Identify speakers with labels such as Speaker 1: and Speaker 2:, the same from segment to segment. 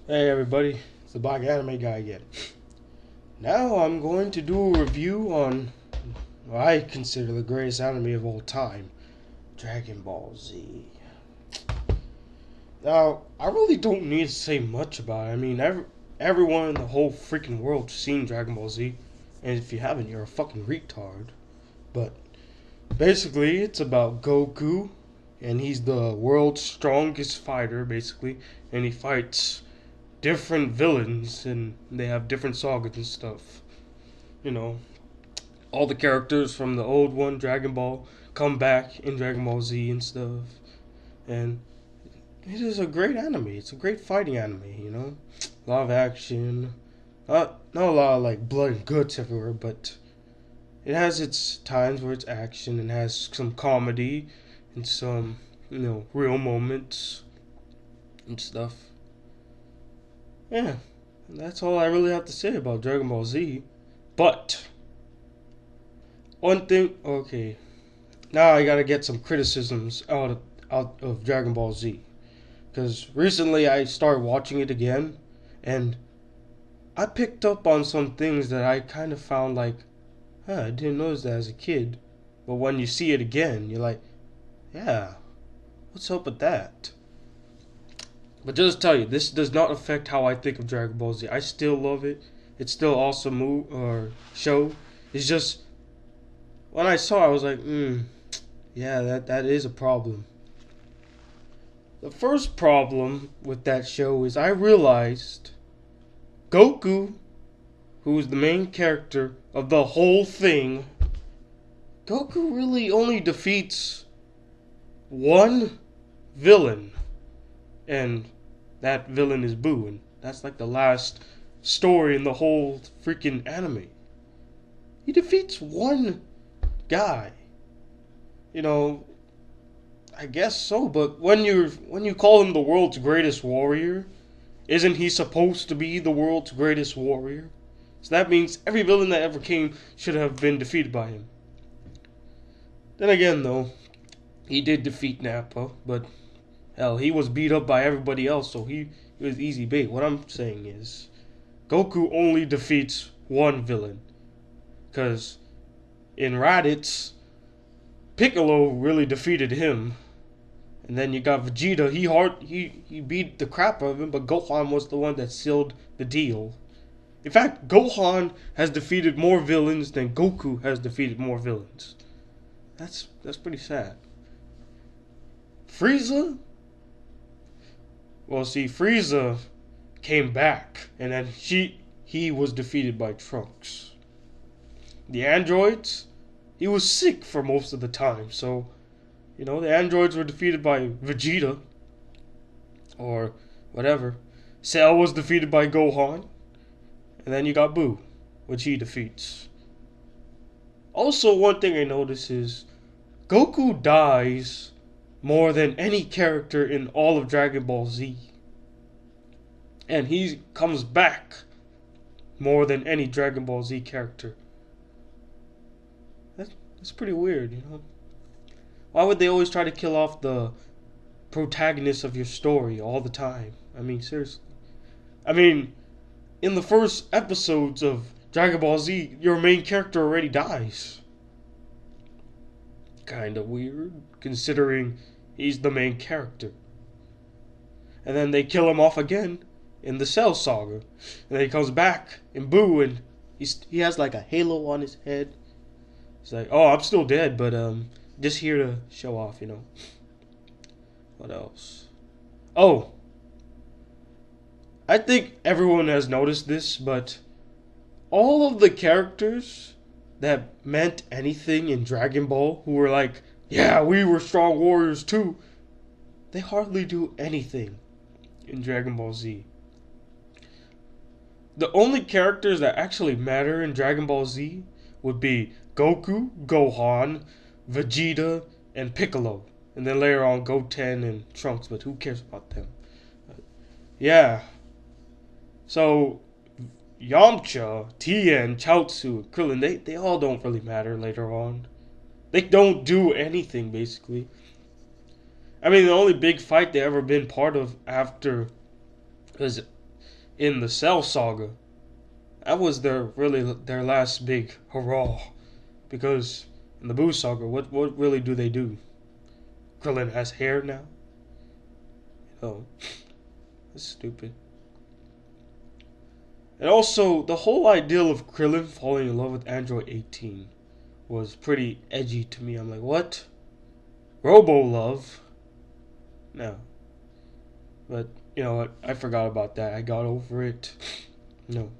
Speaker 1: Hey everybody, it's the Black Anime Guy again. Now I'm going to do a review on what I consider the greatest anime of all time, Dragon Ball Z. Now, I really don't need to say much about it. I mean, everyone in the whole freaking world has seen Dragon Ball Z, and if you haven't, you're a fucking retard. But basically, it's about Goku, and he's the world's strongest fighter, basically, and he fights different villains and they have different sagas and stuff. You know, all the characters from the old one, Dragon Ball, come back in Dragon Ball Z and stuff. And it is a great anime. It's a great fighting anime, you know? A lot of action. Not a lot of like blood and guts everywhere, but it has its times where it's action and has some comedy and some, real moments and stuff. Yeah, that's all I really have to say about Dragon Ball Z. But one thing, okay, now I gotta get some criticisms out of Dragon Ball Z because recently I started watching it again, and I picked up on some things that I kind of found like, I didn't notice that as a kid, but when you see it again, you're like, yeah, what's up with that? But just to tell you, this does not affect how I think of Dragon Ball Z. I still love it. It's still awesome or show. It's just when I saw it, I was like, yeah, that is a problem. The first problem with that show is I realized Goku, who is the main character of the whole thing, Goku really only defeats one villain, and that villain is Boo, and that's like the last story in the whole freaking anime. He defeats one guy. You know, I guess so, but when you call him the world's greatest warrior, isn't he supposed to be the world's greatest warrior? So that means every villain that ever came should have been defeated by him. Then again, though, he did defeat Nappa, but hell, he was beat up by everybody else, so he was easy bait. What I'm saying is, Goku only defeats one villain, because in Raditz, Piccolo really defeated him. And then you got Vegeta. He beat the crap out of him, but Gohan was the one that sealed the deal. In fact, Gohan has defeated more villains than Goku has defeated more villains. That's pretty sad. Frieza? Well, see, Frieza came back, and then he was defeated by Trunks. The androids, he was sick for most of the time, so the androids were defeated by Vegeta or whatever. Cell was defeated by Gohan, and then you got Boo, which he defeats. Also, one thing I notice is Goku dies more than any character in all of Dragon Ball Z. And he comes back more than any Dragon Ball Z character. That's pretty weird, you know? Why would they always try to kill off the protagonist of your story all the time? I mean, seriously. I mean, in the first episodes of Dragon Ball Z, your main character already dies. Kinda weird, considering he's the main character. And then they kill him off again in the Cell Saga. And then he comes back in Boo, and he has like a halo on his head. He's like, oh, I'm still dead, but just here to show off, What else? Oh, I think everyone has noticed this, but all of the characters that meant anything in Dragon Ball, who were like, yeah, we were strong warriors too, they hardly do anything in Dragon Ball Z. The only characters that actually matter in Dragon Ball Z would be Goku, Gohan, Vegeta, and Piccolo. And then later on Goten and Trunks, but who cares about them? Yeah. So Yamcha, Tien, Chaozu, Krillin, they all don't really matter later on. They don't do anything, basically. I mean, the only big fight they ever been part of after was in the Cell Saga. That was their last big hurrah. Because in the Boo Saga, what really do they do? Krillin has hair now? Oh, that's stupid. And also, the whole idea of Krillin falling in love with Android 18 was pretty edgy to me. I'm like, what? Robo love? No. But, you know what? I forgot about that. I got over it. No.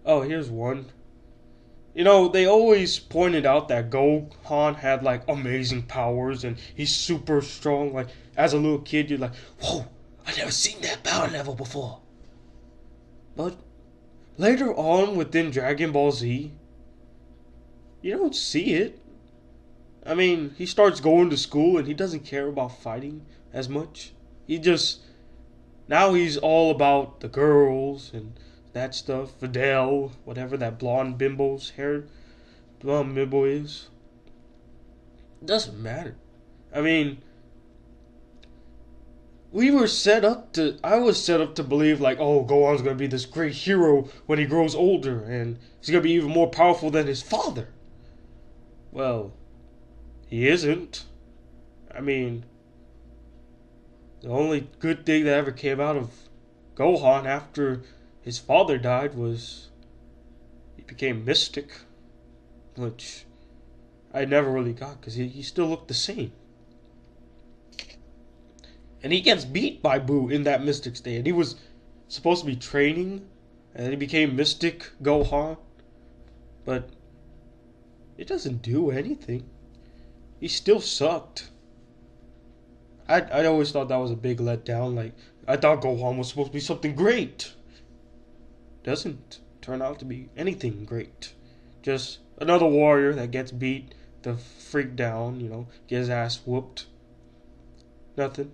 Speaker 1: Oh, here's one. You know, they always pointed out that Gohan had, like, amazing powers and he's super strong. Like, as a little kid, you're like, whoa, I've never seen that power level before. But later on within Dragon Ball Z, you don't see it. I mean, he starts going to school and he doesn't care about fighting as much. Now he's all about the girls and that stuff. Fidel, whatever that blonde bimbo's hair, blonde bimbo is. It doesn't matter. I mean, I was set up to believe like, oh, Gohan's gonna be this great hero when he grows older and he's gonna be even more powerful than his father. Well, he isn't. I mean, the only good thing that ever came out of Gohan after his father died was he became mystic, which I never really got because he still looked the same. And he gets beat by Boo in that mystic state. And he was supposed to be training, and he became Mystic Gohan. But it doesn't do anything. He still sucked. I always thought that was a big letdown. Like, I thought Gohan was supposed to be something great. Doesn't turn out to be anything great. Just another warrior that gets beat the freak down, you know, get his ass whooped. Nothing.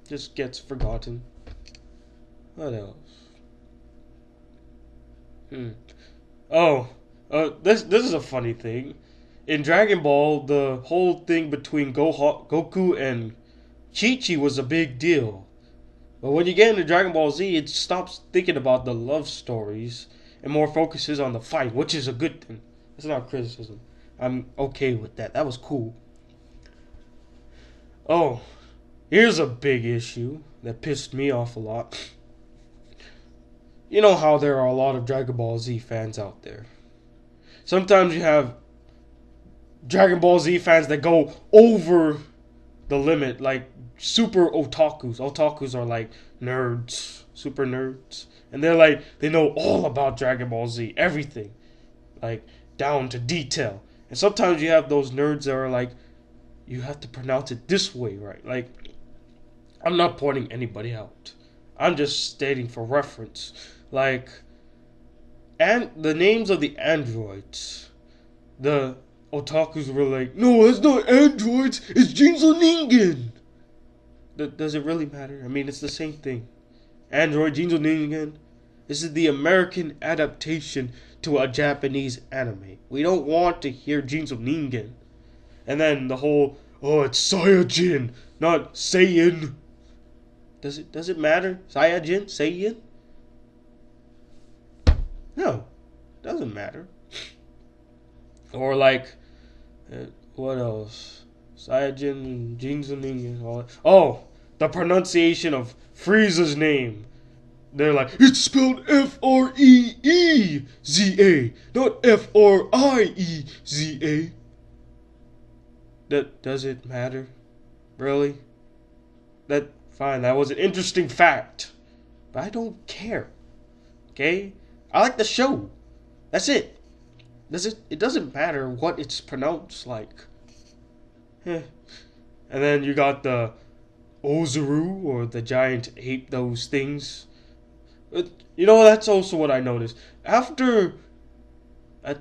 Speaker 1: Just gets forgotten. What else? This is a funny thing. In Dragon Ball, the whole thing between Goku and Chi-Chi was a big deal. But when you get into Dragon Ball Z, it stops thinking about the love stories and more focuses on the fight, which is a good thing. That's not criticism. I'm okay with that. That was cool. Oh, here's a big issue that pissed me off a lot. You know how there are a lot of Dragon Ball Z fans out there. Sometimes you have Dragon Ball Z fans that go over the limit, like super otakus. Otakus are like nerds, super nerds. And they're like, they know all about Dragon Ball Z, everything. Like, down to detail. And sometimes you have those nerds that are like, you have to pronounce it this way, right? Like, I'm not pointing anybody out. I'm just stating for reference. Like, and the names of the androids. The otakus were like, no, that's not androids. It's Jinzo Ningen. Does it really matter? I mean, it's the same thing. Android, Jinzo Ningen. This is the American adaptation to a Japanese anime. We don't want to hear Jinzo Ningen. And then the whole, oh, it's Saiyajin, not Saiyan. Does it matter? Saiyajin? Saiyan? No, doesn't matter. Or like, what else? Saiyajin, Jinzo Ningen, all that. Oh, the pronunciation of Frieza's name. They're like, it's spelled Freeza, not Frieza. Does it matter? Really? Fine, that was an interesting fact. But I don't care. Okay? I like the show. That's it. It doesn't matter what it's pronounced like. And then you got the Ozaru, or the giant ape, those things. You know, that's also what I noticed. After the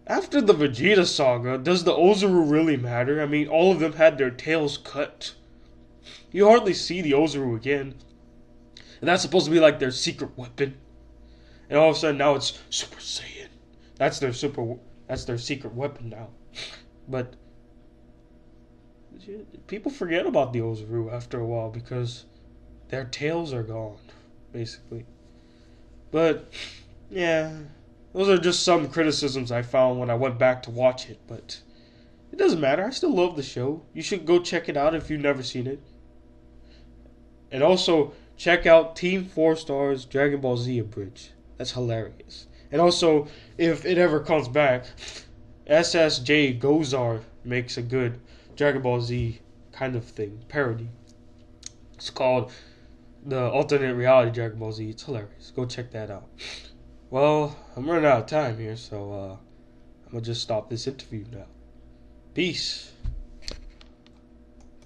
Speaker 1: Vegeta saga, does the Ozaru really matter? I mean, all of them had their tails cut. You hardly see the Ozaru again. And that's supposed to be like their secret weapon. And all of a sudden now it's Super Saiyan. That's their secret weapon now. But People forget about the Ozaru after a while because their tails are gone, basically. But yeah, those are just some criticisms I found when I went back to watch it. But it doesn't matter. I still love the show. You should go check it out if you've never seen it. And also check out Team 4 Star's Dragon Ball Z Abridged. That's hilarious. And also, if it ever comes back, SSJ Gozar makes a good Dragon Ball Z kind of thing, parody. It's called the Alternate Reality Dragon Ball Z. It's hilarious. Go check that out. Well, I'm running out of time here, so I'm going to just stop this interview now. Peace.